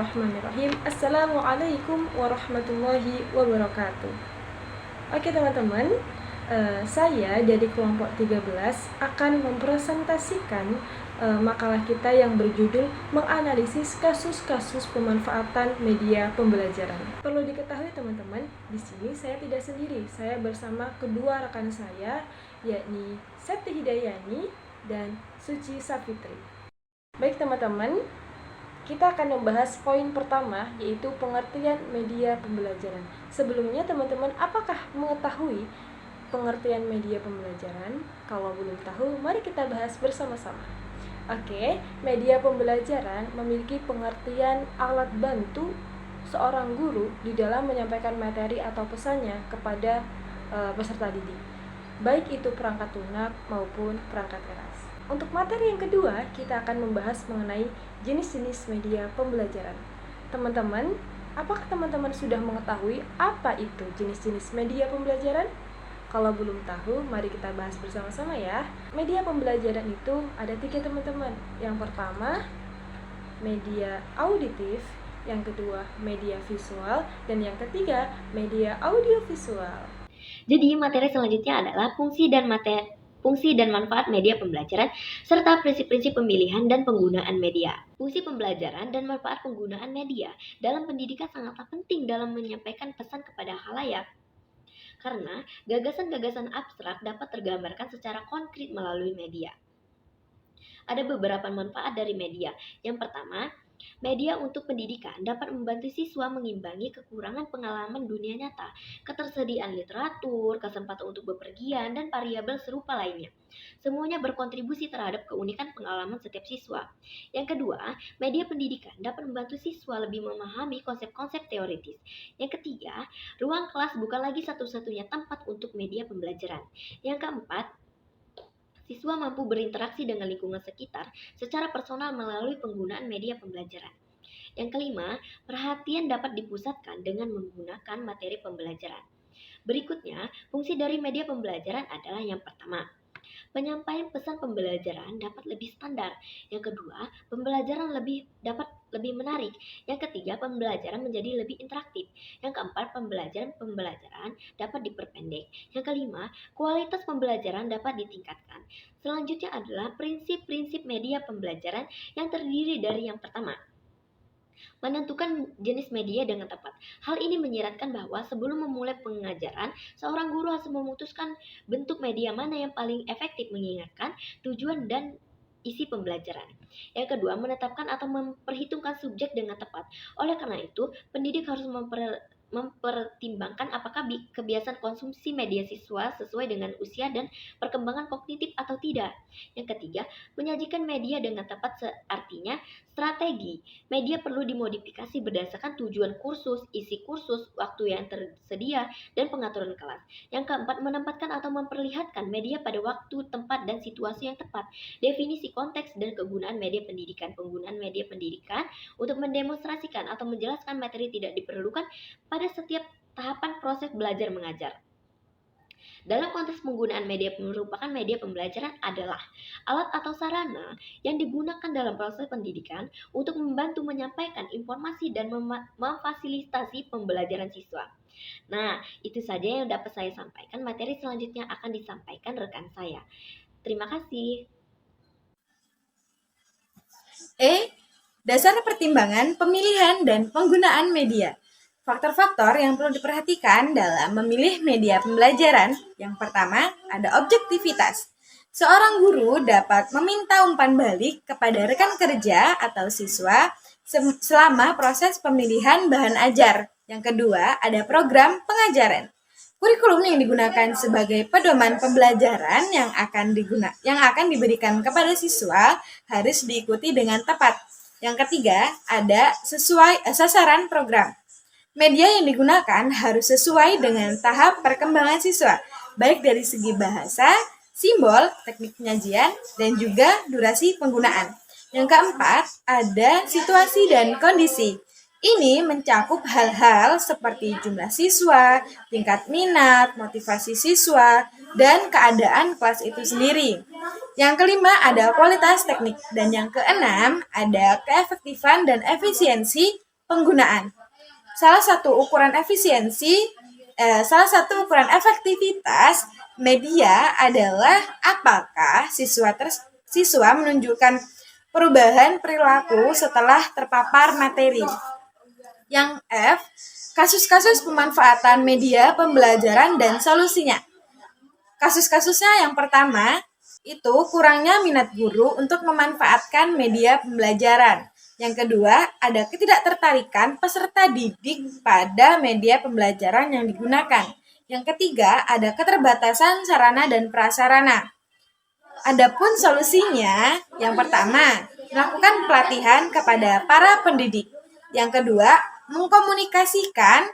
Bismillahirrahmanirrahim. Assalamualaikum warahmatullahi wabarakatuh. Oke teman-teman, saya dari kelompok 13 akan mempresentasikan makalah kita yang berjudul menganalisis kasus-kasus pemanfaatan media pembelajaran. Perlu diketahui teman-teman, di sini saya tidak sendiri. Saya bersama kedua rekan saya, yakni Septi Hidayani dan Suci Safitri. Baik teman-teman, kita akan membahas poin pertama, yaitu pengertian media pembelajaran. Sebelumnya teman-teman, apakah mengetahui pengertian media pembelajaran? Kalau belum tahu, mari kita bahas bersama-sama. Oke, media pembelajaran memiliki pengertian alat bantu seorang guru di dalam menyampaikan materi atau pesannya kepada peserta didik, baik itu perangkat lunak maupun perangkat keras. Untuk materi yang kedua, kita akan membahas mengenai jenis-jenis media pembelajaran. Teman-teman, apakah teman-teman sudah mengetahui apa itu jenis-jenis media pembelajaran? Kalau belum tahu, mari kita bahas bersama-sama ya. Media pembelajaran itu ada 3 teman-teman. Yang pertama, media auditif, yang kedua, media visual, dan yang ketiga, media audiovisual. Jadi materi selanjutnya adalah fungsi dan manfaat media pembelajaran, serta prinsip-prinsip pemilihan dan penggunaan media. Fungsi pembelajaran dan manfaat penggunaan media dalam pendidikan sangatlah penting dalam menyampaikan pesan kepada khalayak. Karena gagasan-gagasan abstrak dapat tergambarkan secara konkret melalui media. Ada beberapa manfaat dari media. Yang pertama, media untuk pendidikan dapat membantu siswa mengimbangi kekurangan pengalaman dunia nyata, ketersediaan literatur, kesempatan untuk bepergian, dan variabel serupa lainnya. Semuanya berkontribusi terhadap keunikan pengalaman setiap siswa. Yang kedua, media pendidikan dapat membantu siswa lebih memahami konsep-konsep teoritis. Yang ketiga, ruang kelas bukan lagi satu-satunya tempat untuk media pembelajaran. Yang keempat, siswa mampu berinteraksi dengan lingkungan sekitar secara personal melalui penggunaan media pembelajaran. Yang kelima, perhatian dapat dipusatkan dengan menggunakan materi pembelajaran. Berikutnya, fungsi dari media pembelajaran adalah yang pertama, penyampaian pesan pembelajaran dapat lebih standar. Yang kedua, pembelajaran dapat lebih menarik. Yang ketiga, pembelajaran menjadi lebih interaktif. Yang keempat, pembelajaran dapat diperpendek. Yang kelima, kualitas pembelajaran dapat ditingkatkan. Selanjutnya adalah prinsip-prinsip media pembelajaran yang terdiri dari yang pertama, menentukan jenis media dengan tepat. Hal ini menyiratkan bahwa sebelum memulai pengajaran, seorang guru harus memutuskan bentuk media mana yang paling efektif mengingatkan tujuan dan isi pembelajaran. Yang kedua, menetapkan atau memperhitungkan subjek dengan tepat. Oleh karena itu, pendidik harus mempertimbangkan apakah kebiasaan konsumsi media siswa sesuai dengan usia dan perkembangan kognitif atau tidak. Yang ketiga, menyajikan media dengan tepat, artinya strategi. Media perlu dimodifikasi berdasarkan tujuan kursus, isi kursus, waktu yang tersedia, dan pengaturan kelas. Yang keempat, menempatkan atau memperlihatkan media pada waktu, tempat, dan situasi yang tepat. Definisi konteks dan kegunaan media pendidikan. Penggunaan media pendidikan untuk mendemonstrasikan atau menjelaskan materi tidak diperlukan pada setiap tahapan proses belajar mengajar. Dalam konteks penggunaan media merupakan media pembelajaran adalah alat atau sarana yang digunakan dalam proses pendidikan untuk membantu menyampaikan informasi dan memfasilitasi pembelajaran siswa. Nah, itu saja yang dapat saya sampaikan. Materi selanjutnya akan disampaikan rekan saya. Terima kasih. Dasar pertimbangan pemilihan dan penggunaan media. Faktor-faktor yang perlu diperhatikan dalam memilih media pembelajaran. Yang pertama, ada objektivitas. Seorang guru dapat meminta umpan balik kepada rekan kerja atau siswa selama proses pemilihan bahan ajar. Yang kedua, ada program pengajaran. Kurikulum yang digunakan sebagai pedoman pembelajaran yang akan diberikan kepada siswa harus diikuti dengan tepat. Yang ketiga, ada sasaran program. Media yang digunakan harus sesuai dengan tahap perkembangan siswa, baik dari segi bahasa, simbol, teknik penyajian, dan juga durasi penggunaan. Yang keempat, ada situasi dan kondisi. Ini mencakup hal-hal seperti jumlah siswa, tingkat minat, motivasi siswa, dan keadaan kelas itu sendiri. Yang kelima ada kualitas teknik, dan yang keenam ada keefektifan dan efisiensi penggunaan. Salah satu ukuran efektivitas media adalah apakah siswa menunjukkan perubahan perilaku setelah terpapar materi. Yang F, kasus-kasus pemanfaatan media pembelajaran dan solusinya. Kasus-kasusnya yang pertama, itu kurangnya minat guru untuk memanfaatkan media pembelajaran. Yang kedua, ada ketidaktertarikan peserta didik pada media pembelajaran yang digunakan. Yang ketiga, ada keterbatasan sarana dan prasarana. Adapun solusinya, yang pertama, melakukan pelatihan kepada para pendidik. Yang kedua, mengkomunikasikan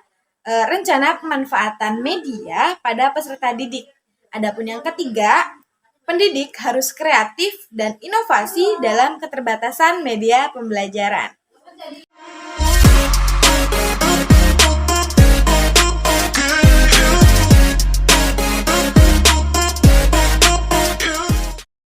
rencana pemanfaatan media pada peserta didik. Adapun yang ketiga, pendidik harus kreatif dan inovasi dalam keterbatasan media pembelajaran.